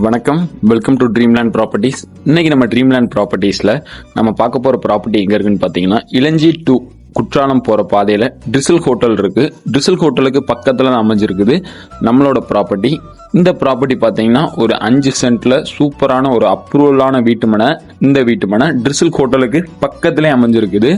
வணக்கம், welcome to Dreamland properties. இன்னைக்கு நம்ம ட்ரீம்லேண்ட் ப்ராப்பர்ட்டிஸில் நம்ம பார்க்க போகிற ப்ராப்பர்ட்டி எங்கே இருக்குன்னு பார்த்தீங்கன்னா, இளஞ்சி டு குற்றாலம் போகிற பாதையில் ட்ரிசில் ஹோட்டல் இருக்குது. ட்ரிசில் ஹோட்டலுக்கு பக்கத்தில் தான் அமைஞ்சிருக்குது நம்மளோட ப்ராப்பர்ட்டி. இந்த ப்ராப்பர்ட்டி பார்த்தீங்கன்னா ஒரு 5 சென்ட்டில் சூப்பரான ஒரு அப்ரூவலான வீட்டுமனை. இந்த வீட்டுமனை ட்ரிசில் ஹோட்டலுக்கு பக்கத்துலேயே அமைஞ்சிருக்குது.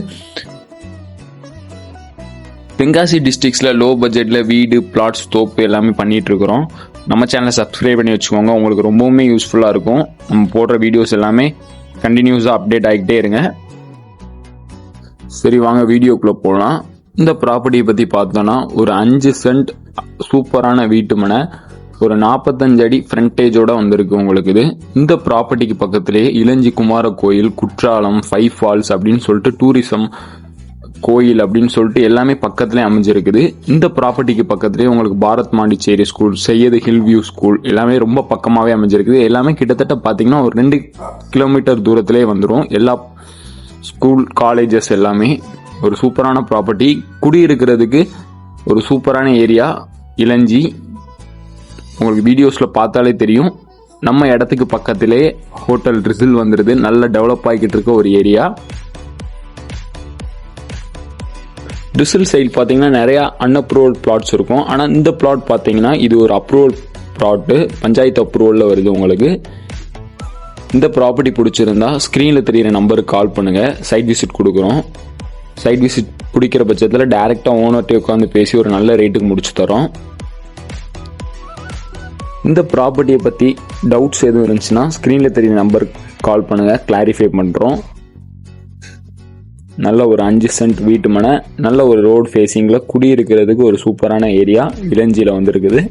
தென்காசி டிஸ்ட்ரிக்ஸில் லோ பட்ஜெட்டில் வீடு, பிளாட்ஸ், தோப்பு எல்லாமே பண்ணிகிட்டு இருக்கிறோம். நம்ம சேனலை சப்ஸ்கிரைப் பண்ணி வச்சுக்கோங்க, உங்களுக்கு ரொம்பவுமே யூஸ்ஃபுல்லாக இருக்கும். நம்ம போடுற வீடியோஸ் எல்லாமே கண்டினியூஸாக அப்டேட் ஆகிக்கிட்டே இருங்க. சரி, வாங்க வீடியோக்குள்ளே போகலாம். இந்த ப்ராப்பர்ட்டியை பற்றி பார்த்தோன்னா ஒரு 5 சென்ட் சூப்பரான வீட்டுமனை, ஒரு 45 அடி ஃப்ரண்டேஜோட வந்திருக்கு உங்களுக்கு. இது இந்த ப்ராப்பர்ட்டிக்கு பக்கத்திலேயே இளஞ்சி குமார கோயில், குற்றாலம், 5 ஃபால்ஸ் அப்படின்னு சொல்லிட்டு டூரிசம் கோயில் அப்படின்னு சொல்லிட்டு எல்லாமே பக்கத்துலேயே அமைஞ்சிருக்குது. இந்த ப்ராப்பர்ட்டிக்கு பக்கத்துலேயே உங்களுக்கு Bharat Montessori school, Syed hill view school எல்லாமே ரொம்ப பக்கமாகவே அமைஞ்சிருக்குது. எல்லாமே கிட்டத்தட்ட பார்த்தீங்கன்னா ஒரு 2 கிலோமீட்டர் தூரத்திலே வந்துடும். எல்லா ஸ்கூல், காலேஜஸ் எல்லாமே ஒரு சூப்பரான ப்ராப்பர்ட்டி. குடியிருக்கிறதுக்கு ஒரு சூப்பரான ஏரியா இளஞ்சி. உங்களுக்கு வீடியோஸில் பார்த்தாலே தெரியும். நம்ம இடத்துக்கு பக்கத்திலே ஹோட்டல் ட்ரிசில் வந்துடுது. நல்ல டெவலப் ஆகிக்கிட்டு இருக்க ஒரு ஏரியா. ட்ரிசில் சைடு பார்த்தீங்கன்னா நிறையா அன்அப்ரூவல் பிளாட்ஸ் இருக்கும். ஆனால் இந்த பிளாட் பார்த்தீங்கன்னா இது ஒரு அப்ரூவல் பிளாட்டு, பஞ்சாயத்து அப்ரூவலில் வருது உங்களுக்கு. இந்த ப்ராப்பர்ட்டி பிடிச்சிருந்தா ஸ்க்ரீனில் தெரியிற நம்பருக்கு கால் பண்ணுங்கள். சைட் விசிட் கொடுக்குறோம். சைட் விசிட் பிடிக்கிற பட்சத்தில் டைரெக்டாக ஓனர்கிட்ட உட்காந்து பேசி ஒரு நல்ல ரேட்டுக்கு முடிச்சு தரோம். இந்த ப்ராப்பர்ட்டியை பற்றி டவுட்ஸ் எதுவும் இருந்துச்சுன்னா ஸ்க்ரீனில் தெரியிற நம்பருக்கு கால் பண்ணுங்கள், கிளாரிஃபை பண்ணுறோம். நல்ல ஒரு 5 சென்ட் வீட்டு மனை, நல்ல ஒரு ரோடு ஃபேஸிங்கில் குடியிருக்கிறதுக்கு ஒரு சூப்பரான ஏரியா இளஞ்சியில் வந்திருக்குது.